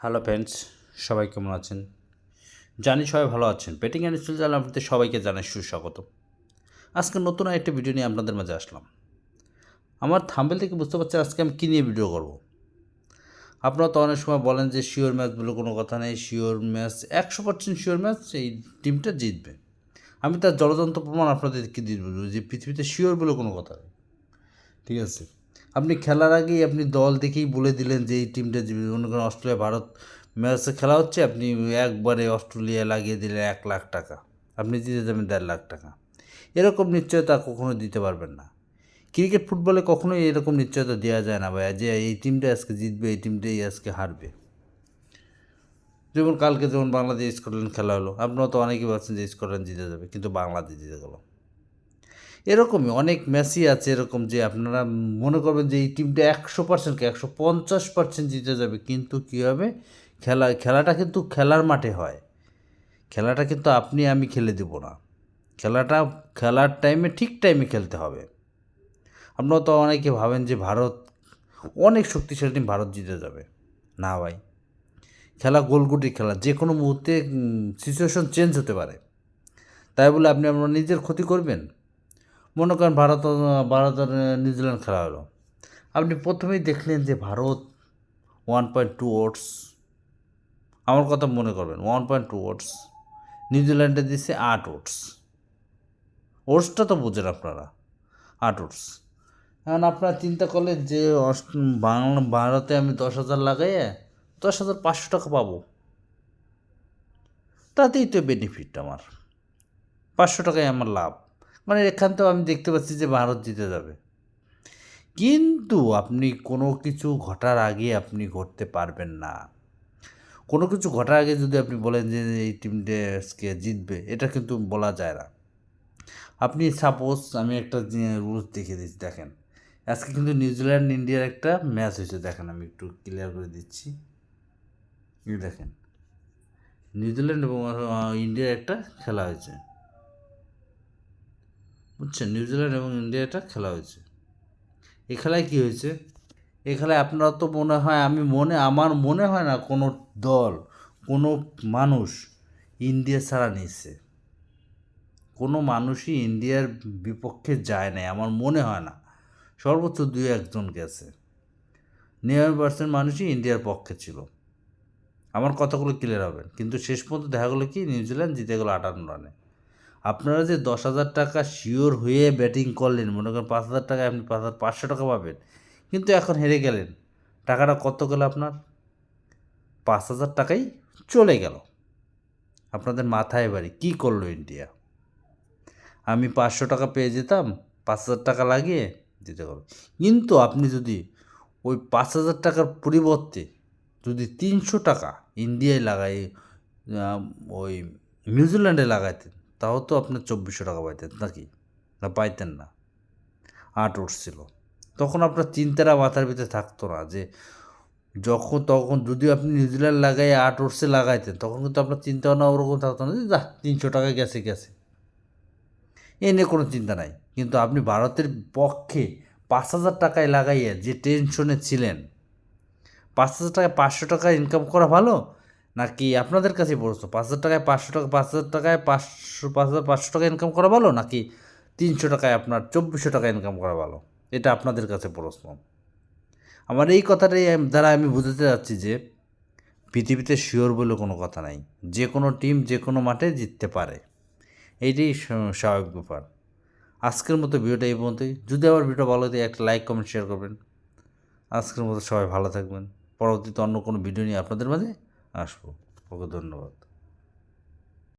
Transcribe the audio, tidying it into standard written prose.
Hello friends, সবাই কেমন আছেন? জানি সবাই ভালো আছেন। ব্যাটিং অ্যান্ড স্টিল চ্যানেল আপনাদের সবাইকে জানাই সুস্বাগত। আজকে নতুন একটা ভিডিও নিয়ে আপনাদের মাঝে আসলাম। আমার থাম্বনেল থেকে বুঝতে পারছেন আজকে আমি কী নিয়ে ভিডিও করব। আপনারা তো অনেক সময় বলেন যে শিওর ম্যাচ বলে কোনো কথা নেই, শিওর ম্যাচ 100% শিওর ম্যাচ এই টিমটা জিতবে। আমি তার জলযন্ত্র প্রমাণ আপনাদেরকে দিয়ে দেবো যে পৃথিবীতে শিওর বলে কোনো কথা নেই। ঠিক আছে, আপনি খেলার আগেই আপনি দল দেখেই বলে দিলেন যে এই টিমটা জিতবে। মনে করেন অস্ট্রেলিয়া ভারত ম্যাচে খেলা হচ্ছে, আপনি একবারে অস্ট্রেলিয়া লাগিয়ে দিলেন 1,00,000 টাকা, আপনি জিতে যাবেন 1,50,000 টাকা। এরকম নিশ্চয়তা কখনো দিতে পারবেন না। ক্রিকেট ফুটবলে কখনোই এরকম নিশ্চয়তা দেওয়া যায় না ভাইয়া যে এই টিমটা আজকে জিতবে, এই টিমটাই আজকে হারবে। যেমন কালকে যেমন বাংলাদেশ স্কটল্যান্ড খেলা হলো, আপনারা তো অনেকেই ভাবছেন যে স্কটল্যান্ড জিতে যাবে, কিন্তু বাংলাদেশ জিতে গেল। এরকমই অনেক ম্যাচই আছে এরকম যে আপনারা মনে করবেন যে এই টিমটা 100% 150% জিতে যাবে, কিন্তু কী হবে, খেলাটা কিন্তু খেলার মাঠে হয়। খেলাটা কিন্তু আপনি আমি খেলে দেব না। খেলার টাইমে ঠিক টাইমে খেলতে হবে। আপনারা তো অনেকে ভাবেন যে ভারত অনেক শক্তিশালী টিম, ভারত জিতে যাবে। না ভাই, খেলা গোলগুটির খেলা, যে কোনো মুহূর্তে সিচুয়েশন চেঞ্জ হতে পারে। তাই বলে আপনি আপনার নিজের ক্ষতি করবেন? মনে করেন ভারত আর নিউজিল্যান্ড খেলা হলো, আপনি প্রথমেই দেখলেন যে ভারত 1.2 ওভার্স, আমার কথা মনে করবেন 1.2 ওভার্স, নিউজিল্যান্ডে দিচ্ছে 8 ওভার্স। ওভার্সটা তো বোঝেন আপনারা, 8 ওভার্স। এখন আপনারা চিন্তা করলেন যে ভারতে আমি 10,000 লাগাইয়ে 10,500 টাকা পাবো, তাতেই তো বেনিফিট আমার, 500 টাকায় আমার লাভ। মানে এখান থেকেও আমি দেখতে পাচ্ছি যে ভারত জিতে যাবে। কিন্তু আপনি কোনো কিছু ঘটার আগে আপনি ঘটতে পারবেন না। কোনো কিছু ঘটার আগে যদি আপনি বলেন যে এই টিমটা আজকে জিতবে, এটা কিন্তু বলা যায় না। আপনি সাপোজ আমি একটা রুলস দেখিয়ে দিচ্ছি, দেখেন আজকে কিন্তু নিউজিল্যান্ড ইন্ডিয়ার একটা ম্যাচ হয়েছে, দেখেন আমি একটু ক্লিয়ার করে দিচ্ছি। দেখেন নিউজিল্যান্ড এবং ইন্ডিয়ার একটা খেলা হয়েছে, বুঝছেন? নিউজিল্যান্ড এবং ইন্ডিয়ার একটা খেলা হয়েছে। এই খেলায় কী হয়েছে, এই খেলায় আপনারা তো আমার মনে হয় না কোনো দল, কোনো মানুষ ইন্ডিয়া ছাড়া নিচ্ছে। কোনো মানুষই ইন্ডিয়ার বিপক্ষে যায় নাই, আমার মনে হয় না। সর্বোচ্চ 2-1 গেছে, 90% মানুষই ইন্ডিয়ার পক্ষে ছিল। আমার কথাগুলো ক্লিয়ার হবেন। কিন্তু শেষ পর্যন্ত দেখা গেলো কি, নিউজিল্যান্ড জিতে গেলো 58 রানে। আপনারা যে 10,000 টাকা শিওর হয়ে ব্যাটিং করলেন, মনে করেন 5,000 টাকায় আপনি 5,500 টাকা পাবেন, কিন্তু এখন হেরে গেলেন, টাকাটা কত গেল আপনার? 5,000 টাকাই চলে গেল। আপনাদের মাথায় বাড়ি, কী করলো ইন্ডিয়া? আমি 500 টাকা পেয়ে যেতাম, 5,000 টাকা লাগিয়ে দিতে পারবো। কিন্তু আপনি যদি ওই 5,000 টাকার পরিবর্তে যদি 300 টাকা ইন্ডিয়ায় লাগাই ওই নিউজিল্যান্ডে লাগাইতেন, তাও তো আপনার 2,400 টাকা পাইতেন নাকি? না, পাইতেন না। 8 উঠছিল। তখন আপনার চিন্তাটা মাথার ভিতরে থাকতো না যে তখন যদি আপনি নিউজিল্যান্ড লাগাই 8 ওভার্সে লাগাইতেন, তখন কিন্তু আপনার চিন্তা ভাবনা ওরকম থাকতো না যে 300 টাকা গেছে। এ নিয়ে কোনো চিন্তা নাই। কিন্তু আপনি ভারতের পক্ষে 5,000 টাকায় লাগাইয়া যে টেনশনে ছিলেন, 5,000 টাকায় 500 টাকা ইনকাম করা ভালো, নাকি আপনাদের কাছে প্রশ্ন 5,000 টাকায় 500 টাকা, 5,000 টাকায় 5,500 টাকা ইনকাম করা ভালো, নাকি 300 টাকায় আপনার 2,400 টাকা ইনকাম করা ভালো? এটা আপনাদের কাছে প্রশ্ন। আমার এই কথাটাই দ্বারা আমি বুঝাতে চাচ্ছি যে পৃথিবীতে শিওর বলে কোনো কথা নাই। যে কোনো টিম যে কোনো মাঠে জিততে পারে, এইটাই স্বাভাবিক ব্যাপার। আজকের মতো ভিডিওটা এই পর্যন্তই। যদি আমার ভিডিও ভালো লাগে একটা লাইক কমেন্ট শেয়ার করবেন। আজকের মতো সবাই ভালো থাকবেন। পরবর্তীতে অন্য কোনো ভিডিও নিয়ে আপনাদের মাঝে আসবো। ওকে, ধন্যবাদ।